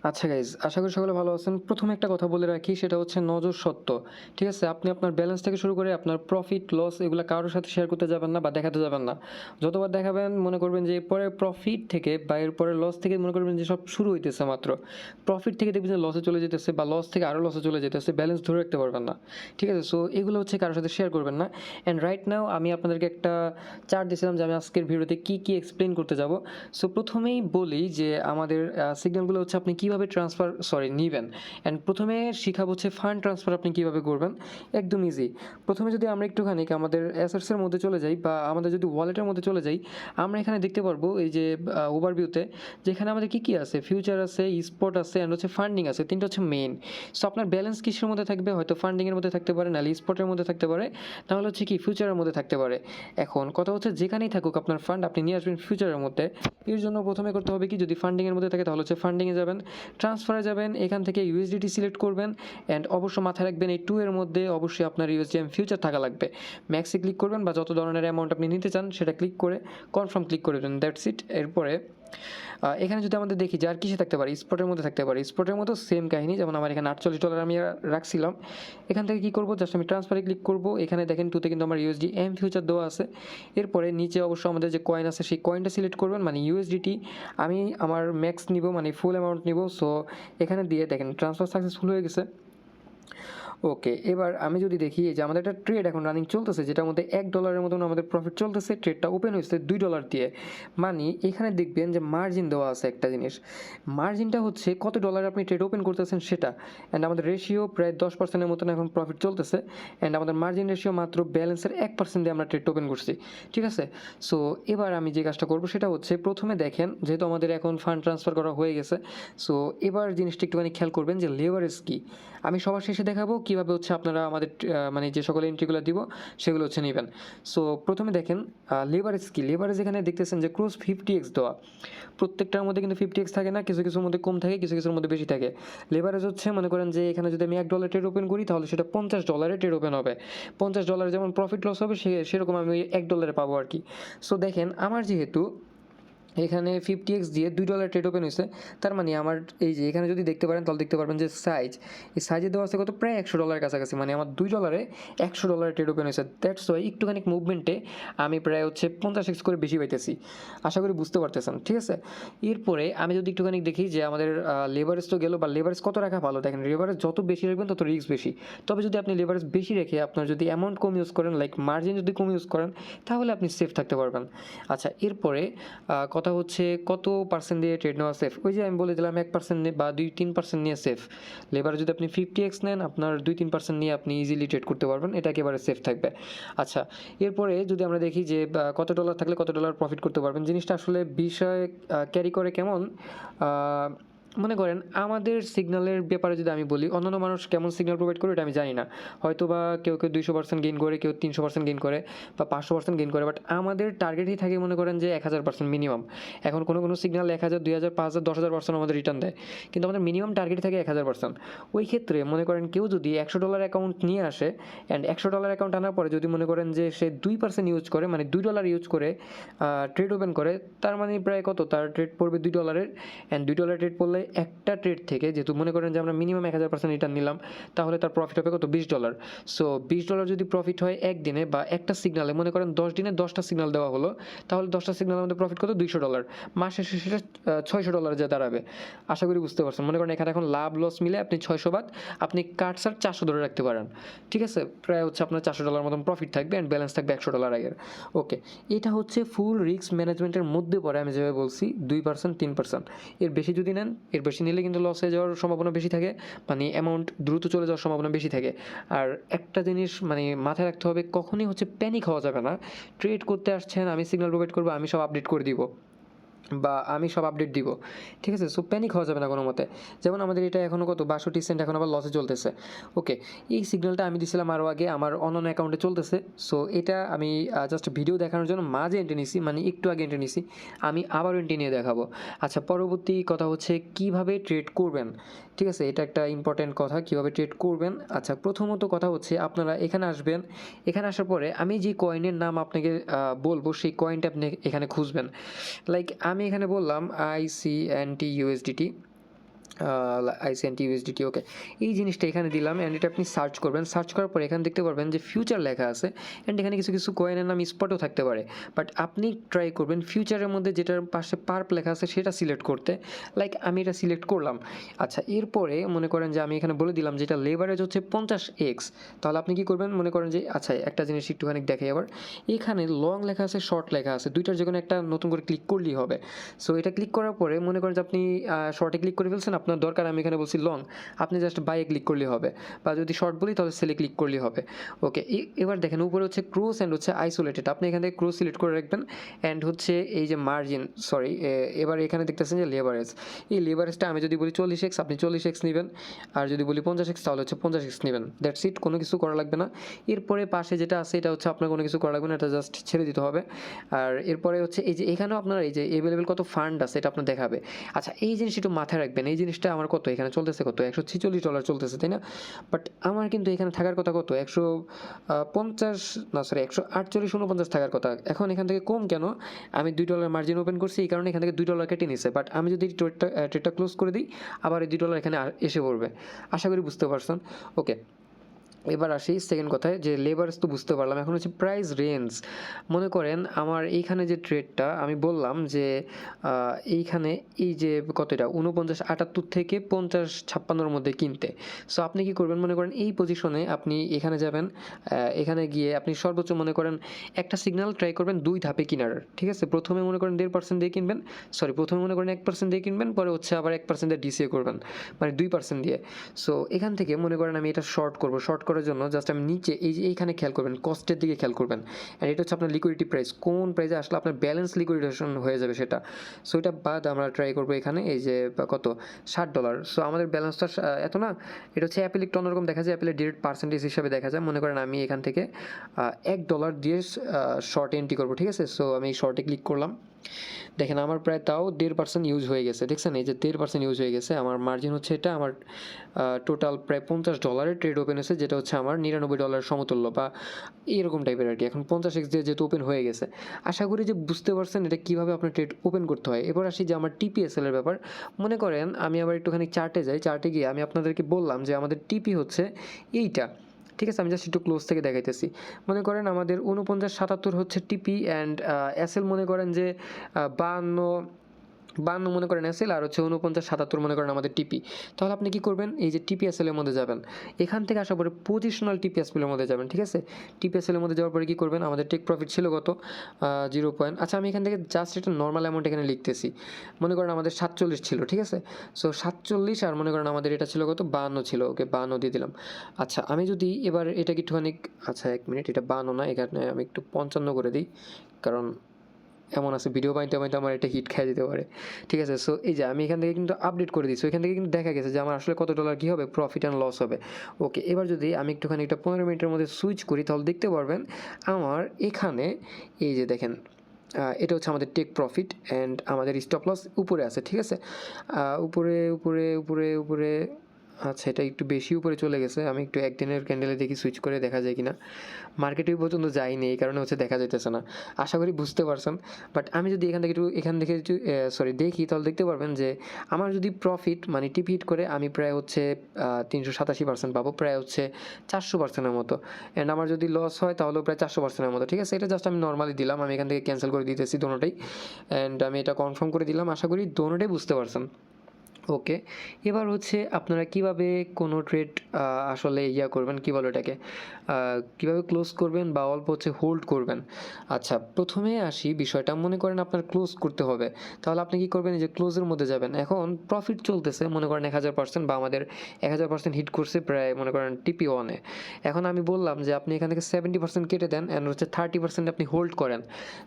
আচ্ছা গাইজ, আশা করি সকলে ভালো আছেন। প্রথমে একটা কথা বলে রাখি, সেটা হচ্ছে নজর সত্য। ঠিক আছে? আপনি আপনার ব্যালেন্স থেকে শুরু করে আপনার প্রফিট, লস এগুলা কারো সাথে শেয়ার করতে যাবেন না বা দেখাতে যাবেন না। যতবার দেখাবেন মনে করবেন যে এরপরে প্রফিট থেকে বা এরপরে লস থেকে মনে করবেন যে সব শুরু হইতেছে মাত্র। প্রফিট থেকে দেখবেন যে লসে চলে যেতেছে বা লস থেকে আরও লসে চলে যেতেছে, ব্যালেন্স ধরে রাখতে পারবেন না। ঠিক আছে? সো এগুলো হচ্ছে কারোর সাথে শেয়ার করবেন না। অ্যান্ড রাইট নাও আমি আপনাদেরকে একটা চার্ট দিয়েছিলাম যে আমি আজকের ভিডিওতে কী এক্সপ্লেন করতে যাব। সো প্রথমেই বলি যে আমাদের সিগন্যালগুলো হচ্ছে আপনি কীভাবে নিবেন। অ্যান্ড প্রথমে শিখাবো হচ্ছে ফান্ড ট্রান্সফার আপনি কীভাবে করবেন। একদম ইজি। প্রথমে যদি আমরা একটুখানি আমাদের অ্যাসেটসের মধ্যে চলে যাই বা আমাদের যদি ওয়ালেটের মধ্যে চলে যাই, আমরা এখানে দেখতে পারবো এই যে ওভারভিউতে, যেখানে আমাদের কী আছে, ফিউচার আছে, স্পট আছে, অ্যান্ড হচ্ছে ফান্ডিং আছে। তিনটা হচ্ছে মেইন। সো আপনার ব্যালেন্স কিসের মধ্যে থাকবে? হয়তো ফান্ডিংয়ের মধ্যে থাকতে পারে, নাহলে স্পটের মধ্যে থাকতে পারে, তাহলে হচ্ছে কি ফিউচারের মধ্যে থাকতে পারে। এখন কথা হচ্ছে যেখানেই থাকুক আপনার ফান্ড, আপনি নিয়ে আসবেন ফিউচারের মধ্যে। এর জন্য প্রথমে করতে হবে কি, যদি ফান্ডিংয়ের মধ্যে থাকে তাহলে হচ্ছে ফান্ডিংয়ে যাবেন, ট্রান্সফারে যাবেন, এখান থেকে ইউএসডিটি সিলেক্ট করবেন। অ্যান্ড অবশ্য মাথায় রাখবেন এই 2 এর মধ্যে অবশ্যই আপনার ইউএসডিএম ফিউচার থাকা লাগবে। ম্যাক্সে ক্লিক করবেন বা যত ধরনের অ্যামাউন্ট আপনি নিতে চান সেটা ক্লিক করে কনফার্ম ক্লিক করে দেবেন, দ্যাটস ইট। এরপরে এখানে যদি আমাদের দেখি যে আর কিসে থাকতে পারে, স্পটের মধ্যে থাকতে পারে। স্পটের মতো সেম কাহিনী, যেমন আমার এখানে $48 আমি রাখছিলাম। এখান থেকে কী করবো, জাস্ট আমি ট্রান্সফারে ক্লিক করবো। এখানে দেখেন 2তে কিন্তু আমার ইউএসডি এম ফিউচার দেওয়া আছে। এরপরে নিচে অবশ্য আমাদের যে কয়েন আছে সেই কয়েনটা সিলেক্ট করবেন, মানে ইউএসডিটি। আমি আমার ম্যাক্স নিব, মানে ফুল অ্যামাউন্ট নিব। সো এখানে দিয়ে দেখেন ট্রান্সফার সাকসেসফুল হয়ে গেছে। ওকে, এবার আমি যদি দেখি যে আমাদের একটা ট্রেড এখন রানিং চলতেছে, যেটার মধ্যে $1 মতন আমাদের প্রফিট চলতেছে। ট্রেডটা ওপেন হয়েছে $2 দিয়ে। মানে এখানে দেখবেন যে মার্জিন দেওয়া আছে একটা জিনিস। মার্জিনটা হচ্ছে কত ডলার আপনি ট্রেড ওপেন করতেছেন সেটা। অ্যান্ড আমাদের রেশিও প্রায় 10%-এর মতন এখন প্রফিট চলতেছে। অ্যান্ড আমাদের মার্জিন রেশিও মাত্র ব্যালেন্সের 1% দিয়ে আমরা ট্রেড ওপেন করছি। ঠিক আছে? সো এবার আমি যে কাজটা করবো সেটা হচ্ছে, প্রথমে দেখেন যেহেতু আমাদের এখন ফান্ড ট্রান্সফার করা হয়ে গেছে, সো এবার জিনিসটা একটুখানি খেয়াল করবেন যে লেভারেজ কী। আমি সবার শেষে দেখাবো কীভাবে হচ্ছে আপনারা আমাদের মানে যে সকল এন্ট্রিগুলো দিব সেগুলো হচ্ছে নেবেন। সো প্রথমে দেখেন লেভারেজ কী। লেভারেজ এখানে দেখতেছেন যে ক্রস 50x দেওয়া। প্রত্যেকটার মধ্যে কিন্তু 50x থাকে না, কিছু কিছুর মধ্যে কম থাকে, কিছু কিছুর মধ্যে বেশি থাকে। লেভারেজ হচ্ছে মনে করেন যে এখানে যদি আমি $1 ট্রেড ওপেন করি তাহলে সেটা $50 ট্রেড ওপেন হবে। $50 যেমন প্রফিট লস হবে সেরকম আমি $1 পাবো আর কি। সো দেখেন আমার যেহেতু এখানে 50x দিয়ে $2 ট্রেড ওপেন হয়েছে, তার মানে আমার এই যে এখানে যদি দেখতে পারেন তাহলে দেখতে পারবেন যে এই সাইজে দেওয়া আছে কত, প্রায় $100 কাছাকাছি। মানে আমার $2 $100 ট্রেড ওপেন হয়েছে। দ্যাটস ওয়াই একটুখানি মুভমেন্টে আমি প্রায় হচ্ছে 50x করে বেশি পাইতেছি। আশা করি বুঝতে পারতেছেন। ঠিক আছে? এরপরে আমি যদি একটুখানি দেখি যে আমাদের লেভারেজ তো গেল, বা লেভারেজ কত রাখা ভালো। দেখেন লেভারেজ যত বেশি রাখবেন তত রিস্ক বেশি। তবে যদি আপনি লেভারেজ বেশি রেখে আপনার যদি অ্যামাউন্ট কম ইউজ করেন, লাইক মার্জিন যদি কম ইউজ করেন, তাহলে আপনি সেফ থাকতে পারবেন। আচ্ছা, এরপরে কথা হচ্ছে কত পার্সেন্ট দিয়ে ট্রেড নেওয়া সেফ। ওই যে আমি বলে দিলাম 1% বা 2-3% নিয়ে সেফ। লেবার যদি আপনি 50x নেন, আপনার 2-3% নিয়ে আপনি ইজিলি ট্রেড করতে পারবেন, এটা একেবারে সেফ থাকবে। আচ্ছা, এরপরে যদি আমরা দেখি যে কত ডলার থাকলে কত ডলার প্রফিট করতে পারবেন, জিনিসটা আসলে বিষয় ক্যারি করে কেমন, মনে করেন আমাদের সিগন্যালের ব্যাপারে যদি আমি বলি, অন্যান্য মানুষ কেমন সিগন্যাল প্রোভাইড করে এটা আমি জানি না। হয়তো বা কেউ 200% গেইন করে, কেউ 300% গেইন করে বা 500% গেইন করে, বাট আমাদের টার্গেটই থাকে মনে করেন যে 1000% মিনিমাম। এখন কোনো সিগন্যাল 1000, 2000, 5000, 10,000% আমাদের রিটার্ন দেয়, কিন্তু আমাদের মিনিমাম টার্গেট থাকে 1000%। ওই ক্ষেত্রে মনে করেন কেউ যদি $100 অ্যাকাউন্ট নিয়ে আসে, অ্যান্ড $100 অ্যাকাউন্ট আনার পরে যদি মনে করেন যে সে 2% ইউজ করে, মানে $2 ইউজ করে ট্রেড ওপেন করে, তার মানে প্রায় কত, তার ট্রেড পড়বে $2। অ্যান্ড $2 ট্রেড পড়লে একটা ট্রেড থেকে, যেহেতু মনে করেন যে আমরা মিনিমাম 1000% রিটার্ন নিলাম, তাহলে তার প্রফিট হবে কত, $20। সো $20 যদি প্রফিট হয় একদিনে বা একটা সিগনালে, মনে করেন 10 দিনে 10টা সিগনাল দেওয়া হলো, তাহলে 10টা সিগনাল আমাদের প্রফিট কত, $200। মাস শেষে সেটা $600 যে দাঁড়াবে। আশা করি বুঝতে পারছেন। মনে করেন এখানে এখন লাভ লস মিলে আপনি 600 বাদ, আপনি কাটসার 400 ধরে রাখতে পারেন। ঠিক আছে? প্রায় হচ্ছে আপনার $400 মতন প্রফিট থাকবে, অ্যান্ড ব্যালেন্স থাকবে $100 আগের। ওকে, এটা হচ্ছে ফুল রিস্ক ম্যানেজমেন্টের মধ্যে পড়ে। আমি যেভাবে বলছি 2%, 3%। এর বেশি যদি নেন, এর বেশি নিলে কিন্তু লস হয়ে যাওয়ার সম্ভাবনা বেশি থাকে, মানে অ্যামাউন্ট দ্রুত চলে যাওয়ার সম্ভাবনা বেশি থাকে। আর একটা জিনিস মানে মাথায় রাখতে হবে, কখনই হচ্ছে প্যানিক হওয়া যাবে না। ট্রেড করতে আসছেন, আমি সিগন্যাল প্রোভাইড করবো, আমি সব আপডেট করে দিব বা আমি সব আপডেট দিব। ঠিক আছে? সো প্যানিক হওয়া যাবে না কোনো মতে। যেমন আমাদের এটা এখনও কত 62 সেন্ট এখন আবার লসে চলতেছে। ওকে, এই সিগন্যালটা আমি দিছিলাম আরও আগে, আমার অন্যান্য অ্যাকাউন্টে চলতেছে। সো এটা আমি জাস্ট ভিডিও দেখানোর জন্য মাঝে এন্ট্রি নিছি, মানে একটু আগে এন্ট্রি নিছি, আমি আবারও এন্ট্রি নিয়ে দেখাবো। আচ্ছা, পরবর্তী কথা হচ্ছে কিভাবে ট্রেড করবেন। ঠিক আছে? এটা একটা ইম্পর্টেন্ট কথা, কীভাবে ট্রেড করবেন। আচ্ছা, প্রথমত কথা হচ্ছে আপনারা এখানে আসবেন। এখানে আসার পরে আমি যে কয়েনের নাম আপনাকে বলবো, সেই কয়েনটা আপনি এখানে খুঁজবেন। লাইক আমি এখানে বললাম ICNT USDT। আইসিএনটি ইউএসডিটি। ওকে, এই জিনিসটা এখানে দিলাম অ্যান্ড এটা আপনি সার্চ করবেন। সার্চ করার পর এখানে দেখতে পারবেন যে ফিউচার লেখা আছে অ্যান্ড এখানে কিছু কিছু কয়েনের নাম স্পটও থাকতে পারে, বাট আপনি ট্রাই করবেন ফিউচারের মধ্যে যেটার পাশে পার্প লেখা আছে সেটা সিলেক্ট করতে। লাইক আমি এটা সিলেক্ট করলাম। আচ্ছা, এরপরে মনে করেন যে আমি এখানে বলে দিলাম যেটা লেভারেজ হচ্ছে 50x, তাহলে আপনি কি করবেন মনে করেন যে আচ্ছা একটা জিনিস একটুখানি দেখে আবার, এখানে লং লেখা আছে শর্ট লেখা আছে, দুইটার যে কোনো একটা নতুন করে ক্লিক করলেই হবে। সো এটা ক্লিক করার পরে মনে করেন যে আপনি শর্টে ক্লিক করে ফেলছেন, আপনার দরকার আমি এখানে বলছি লং, আপনি জাস্ট বাইয়ে ক্লিক করলেই হবে, বা যদি শর্ট বলি তাহলে সেলে ক্লিক করলেই হবে। ওকে, এবার দেখেন উপরে হচ্ছে ক্রস অ্যান্ড হচ্ছে আইসোলেটেড, আপনি এখান থেকে ক্রস সিলেক্ট করে রাখবেন অ্যান্ড হচ্ছে এই যে মার্জিন, সরি এবার এখানে দেখতেছেন যে লেভারেজ, এই লেভারেজটা আমি যদি বলি 40x আপনি 40x নেবেন, আর যদি বলি 50x তাহলে হচ্ছে 50x নেবেন। দ্যাটস ইট, কোনো কিছু করা লাগবে না। এরপরে পাশে যেটা আছে এটা হচ্ছে আপনার কোনো কিছু করা লাগবে না, এটা জাস্ট ছেড়ে দিতে হবে। আর এরপরে হচ্ছে এই যে এখানেও আপনার এই যে অ্যাভেলেবেল কত ফান্ড আছে এটা আপনার দেখাবে। আচ্ছা, এই জিনিসটা একটু মাথায় রাখবেন, এই জিনিসটা আমার কত এখানে চলতেছে, কত $146 চলতেছে, তাই না? বাট আমার কিন্তু এখানে থাকার কথা কত 150 না সরি 148.49 থাকার কথা। এখন এখান থেকে কম কেন? আমি $2 মার্জিন ওপেন করছি, এই কারণে এখান থেকে $2 কেটে নিছে। বাট আমি যদি ট্রেডটা ক্লোজ করে দিই আবার এই $2 এখানে এসে পড়বে। আশা করি বুঝতে পারছেন। ওকে, এবার আসি সেকেন্ড কথায়, যে লেবারেজ তো বুঝতে পারলাম, এখন হচ্ছে প্রাইস রেঞ্জ। মনে করেন আমার এইখানে যে ট্রেডটা আমি বললাম যে এইখানে এই যে কতটা 49.78 থেকে 50.56 মধ্যে কিনতে। সো আপনি কি করবেন মনে করেন এই পজিশনে আপনি এখানে যাবেন, এখানে গিয়ে আপনি সর্বোচ্চ মনে করেন একটা সিগন্যাল ট্রাই করবেন 2 ধাপে কিনার, ঠিক আছে? প্রথমে মনে করেন 1.5% দিয়ে কিনবেন, সরি প্রথমে মনে করেন 1% দিয়ে কিনবেন, পরে হচ্ছে আবার 1% দিয়ে ডিসিএ করবেন, মানে 2% দিয়ে। সো এখান থেকে মনে করেন আমি এটা শর্ট করব, শর্ট করার জন্য জাস্ট আমি নিচে এই যে এইখানে খেয়াল করবেন, কস্টের দিকে খেয়াল করবেন, আর এটা হচ্ছে আপনার লিকুইডিটি প্রাইস, কোন প্রাইসে আসলে আপনার ব্যালেন্স লিকুইডেশন হয়ে যাবে সেটা। সো এটা বাদ আমরা ট্রাই করবো এখানে এই যে কত $60। সো আমাদের ব্যালেন্সটা এত না, এটা হচ্ছে অ্যাপেল একটু অন্যরকম দেখা যায়, অ্যাপেলের ডিরেক্ট পার্সেন্টেজ হিসাবে দেখা যায়। মনে করেন আমি এখান থেকে $1 দিয়ে শর্ট এন্ট্রি করবো, ঠিক আছে? সো আমি শর্টে ক্লিক করলাম, দেখেন আমার প্রায় তাও 1.5% ইউজ হয়ে গেছে, দেখছেন এই যে 1.5% ইউজ হয়ে গেছে। আমার মার্জিন হচ্ছে এটা, আমার টোটাল প্রায় $50 ট্রেড ওপেন হয়েছে, যেটা হচ্ছে আমার $99 সমতুল্য বা এরকম টাইপের আর কি। এখন 50x দিয়ে যেহেতু ওপেন হয়ে গেছে, আশা করি যে বুঝতে পারছেন এটা কীভাবে আপনার ট্রেড ওপেন করতে হয়। এবার আসি যে আমার টিপিএসএল এর ব্যাপার। মনে করেন আমি আবার একটুখানি চার্টে যাই, চার্টে গিয়ে আমি আপনাদেরকে বললাম যে আমাদের টিপি হচ্ছে এইটা, ঠিক আছে? আমি জাস্ট একটু ক্লোজ থেকে দেখাইতেছি। মনে করেন আমাদের 49.77 হচ্ছে টিপি অ্যান্ড এসএল মনে করেন যে 52 মনে করেন এসএল, আর হচ্ছে 49.77 মনে করেন আমাদের টিপি। তাহলে আপনি কি করবেন, এই যে টিপিএসএল এর মধ্যে যাবেন, এখান থেকে আসার পরে পজিশনাল টিপিএসএল এর মধ্যে যাবেন, ঠিক আছে? টিপিএসএল এর মধ্যে যাওয়ার পরে কি করবেন, আমাদের টেক প্রফিট ছিল কত 0 পয়েন্ট, আচ্ছা আমি এখান থেকে জাস্ট একটা নর্মাল অ্যামাউন্ট এখানে লিখতেছি। মনে করেন আমাদের 47 ছিল, ঠিক আছে? সো 47 আর মনে করেন আমাদের এটা ছিল কত 52 ছিল, ওকে 52 দিয়ে দিলাম। আচ্ছা আমি যদি এবার এটাকে একটুখানি, আচ্ছা 1 মিনিট, এটা 52 না, এখানে আমি একটু 55 করে দিই, কারণ এমন আছে ভিডিও বানাইতে বানাইতে আমার এটা হিট খেয়ে যেতে পারে, ঠিক আছে? সো এই যে আমি এখান থেকে কিন্তু আপডেট করে দিচ্ছি, এখান থেকে কিন্তু দেখা গেছে যে আমার আসলে কত ডলার কী হবে, প্রফিট অ্যান্ড লস হবে। ওকে, এবার যদি আমি একটুখানি এটা 15 মিনিটের মধ্যে সুইচ করি তাহলে দেখতে পারবেন আমার এখানে এই যে দেখেন এটা হচ্ছে আমাদের টেক প্রফিট অ্যান্ড আমাদের স্টপ লস উপরে আছে, ঠিক আছে? উপরে উপরে উপরে উপরে, আচ্ছা এটা একটু বেশি উপরে চলে গেছে, আমি একটু একদিনের ক্যান্ডেলে দেখি সুইচ করে দেখা যায় কিনা। মার্কেটে পর্যন্ত যাইনি, এই কারণে হচ্ছে দেখা যাইতেছে না। আশা করি বুঝতে পারছেন। বাট আমি যদি এখান থেকে সরি দেখি তাহলে দেখতে পারবেন যে আমার যদি প্রফিট মানে টিপ হিট করে আমি প্রায় হচ্ছে 387% পাবো, প্রায় হচ্ছে 400%-এর মতো। অ্যান্ড আমার যদি লস হয় তাহলেও প্রায় 400%-এর মতো, ঠিক আছে? এটা জাস্ট আমি নর্মালি দিলাম, আমি এখান থেকে ক্যান্সেল করে দিতেছি দোনোটাই, অ্যান্ড আমি এটা কনফার্ম করে দিলাম। আশা করি দোনোটাই বুঝতে পারছেন। ওকে, এবার হচ্ছে আপনারা কিভাবে কোনো ট্রেড আসলে করবেন, কী বলো এটাকে, কীভাবে ক্লোজ করবেন বা অল্প হচ্ছে হোল্ড করবেন। আচ্ছা প্রথমে আসি বিষয়টা, মনে করেন আপনার ক্লোজ করতে হবে, তাহলে আপনি কী করবেন, এই যে ক্লোজের মধ্যে যাবেন। এখন প্রফিট চলতেছে মনে করেন 1000% বা আমাদের 1000% হিট করছে প্রায় মনে করেন টিপি ওয়ানে। এখন আমি বললাম যে আপনি এখান থেকে 70% কেটে দেন অ্যান্ড হচ্ছে 30% আপনি হোল্ড করেন।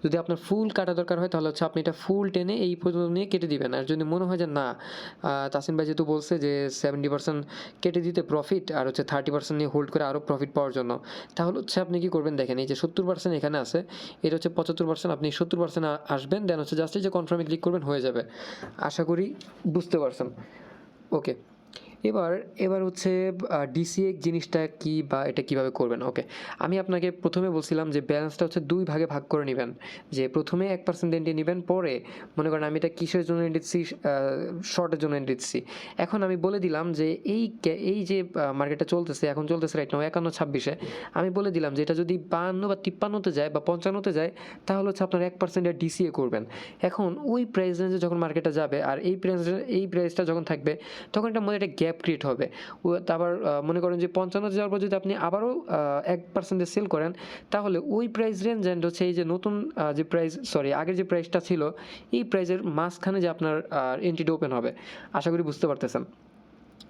যদি আপনার ফুল কাটা দরকার হয় তাহলে হচ্ছে আপনি এটা ফুল টেনে এই পর্যন্ত নিয়ে কেটে দিবেন। আর যদি মনে হয় যে না, তাসিন ভাই যেহেতু বলছে যে 70% কেটে দিতে প্রফিট আর হচ্ছে 30% নিয়ে হোল্ড করে আরও প্রফিট পাওয়ার জন্য, তাহলে হচ্ছে আপনি কী করবেন, দেখেন এই যে 70% এখানে আছে, এটা হচ্ছে 75%, আপনি 70% আসবেন, দেন হচ্ছে জাস্ট এই যে কনফার্মে ক্লিক করবেন, হয়ে যাবে। আশা করি বুঝতে পারছেন। ওকে, এবার এবার হচ্ছে ডিসিএ জিনিসটা কি বা এটা কিভাবে করবেন? ওকে। আমি আপনাকে প্রথমে বলছিলাম যে ব্যালেন্সটা হচ্ছে 2 ভাগে ভাগ করে নিবেন। যে প্রথমে 1% এন্ট্রি নিবেন, পরে মনে করেন আমি এটা কিসের জন্য দিচ্ছি, শর্টের জন্য দিচ্ছি। এখন আমি বলে দিলাম যে এই যে মার্কেটটা চলতেছে, এখন চলতেছে রাইট নাও 51-26 আমি বলে দিলাম যে এটা যদি 52 বা 53 তে যায় বা 55 তে যায় তাহলে হচ্ছে আপনার 1% এর ডিসিএ করবেন। এখন ওই প্রাইস রেঞ্জে যখন মার্কেটটা যাবে আর এই প্রাইসটা যখন থাকবে তখন এটার মধ্যে একটা গ্যাপ ক্রিয়েট হবে। তারপর মনে করেন যে 55 যাওয়ার পর যদি আপনি আবারও 1% সেল করেন তাহলে ওই প্রাইস রেঞ্জ এন্ড হচ্ছে এই যে নতুন যে প্রাইস, সরি আগের যে প্রাইসটা ছিল এই প্রাইসের মাঝখানে যে আপনার এন্ট্রিটা ওপেন হবে। আশা করি বুঝতে পারতেছেন।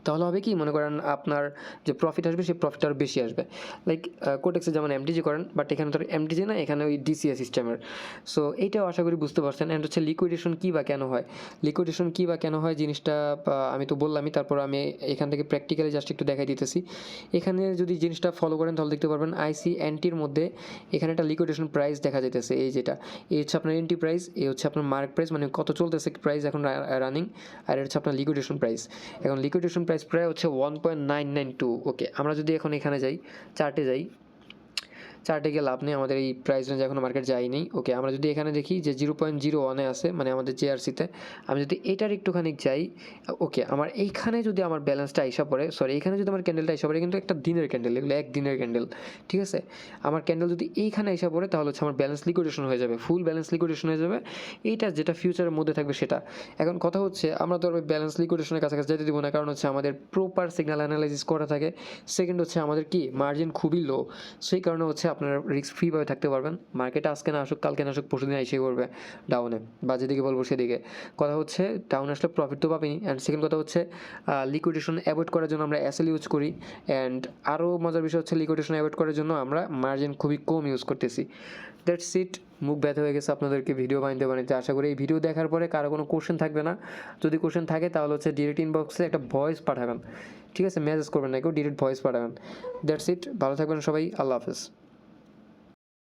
তাহলে হবে কি, মনে করেন আপনার যে প্রফিট আসবে সেই প্রফিট আরও বেশি আসবে। লাইক কোটেক্সে যেমন এমটিজি করেন, বাট এখানে তো এমটিজি না, এখানে ওই ডিসিএ সিস্টেমের। সো এইটাও আশা করি বুঝতে পারছেন। অ্যান্ড হচ্ছে লিকুইডেশন কী বা কেন হয়, লিকুইডেশন কী বা কেন হয় জিনিসটা আমি তো বললামই, তারপর আমি এখান থেকে প্র্যাকটিক্যালি জাস্ট একটু দেখাই দিতেছি। এখানে যদি জিনিসটা ফলো করেন তাহলে দেখতে পারবেন আইসি এনটির মধ্যে এখানে একটা লিকুইডেশন প্রাইস দেখা যাইতেছে, এই যেটা, এই হচ্ছে আপনার এনটি প্রাইস, এই হচ্ছে আপনার মার্ক প্রাইস, মানে কত চলতেছে প্রাইস এখন রানিং, আর এটা হচ্ছে আপনার লিকুইডেশন প্রাইস। এখন লিকুইডেশন প্রাইস প্রায় হচ্ছে 1.992। ওকে, আমরা যদি এখন এখানে যাই, চার্টে যাই, চার্টে গিয়ে লাভ নেই, আমাদের এই প্রাইস রেঞ্জ এখনও মার্কেট যায়নি। ওকে, আমরা যদি এখানে দেখি যে 0.01 আছে, মানে আমাদের জেআরসিতে, আমি যদি এটার একটুখানি যাই, ওকে, আমার এইখানে যদি আমার ব্যালেন্সটা আইসা পড়ে, সরি এইখানে যদি আমার ক্যান্ডেলটা আইসা পড়ে, কিন্তু একটা দিনের ক্যান্ডেল, এগুলো একদিনের ক্যান্ডেল, ঠিক আছে, আমার ক্যান্ডেল যদি এইখানে আইসা পড়ে তাহলে হচ্ছে আমার ব্যালেন্স লিকুইডেশন হয়ে যাবে, ফুল ব্যালেন্স লিকুইডেশন হয়ে যাবে, এইটা যেটা ফিউচারের মধ্যে থাকবে সেটা। এখন কথা হচ্ছে আমরা তো ব্যালেন্স লিকুইডেশনের কাছাকাছি যেতে দিব না, কারণ হচ্ছে আমাদের প্রপার সিগন্যাল অ্যানালাইসিস করা থাকে। সেকেন্ড হচ্ছে আমাদের কি মার্জিন খুবই লো, সেই কারণে হচ্ছে আপনারা রিস্ক ফ্রিভাবে থাকতে পারবেন। মার্কেটে আজকে না আসুক, কালকে না আসুক, পরশুদিন এসে করবে ডাউনে, বা যেদিকে বলবো সেদিকে। কথা হচ্ছে ডাউন আসলে প্রফিট তো পাবেনি। অ্যান্ড সেকেন্ড কথা হচ্ছে লিকুইডেশন অ্যাভয়েড করার জন্য আমরা এসএল ইউজ করি। অ্যান্ড আরও মজার বিষয় হচ্ছে লিকুইডেশন অ্যাভয়েড করার জন্য আমরা মার্জিন খুবই কম ইউজ করতেছি। That's it. মুখ ব্যথা হয়ে গেছে আপনাদেরকে ভিডিও বানাতে। আশা করি এই ভিডিও দেখার পরে কারো কোনো কোশ্চেন থাকবে না। যদি কোশ্চেন থাকে তাহলে হচ্ছে ডিরেক্ট ইনবক্সে একটা ভয়েস পাঠাবেন, ঠিক আছে, মেসেজ করবেন না কেউ, ডিরেক্ট ভয়েস পাঠাবেন। That's it. ভালো থাকবেন সবাই, আল্লাহ হাফেজ।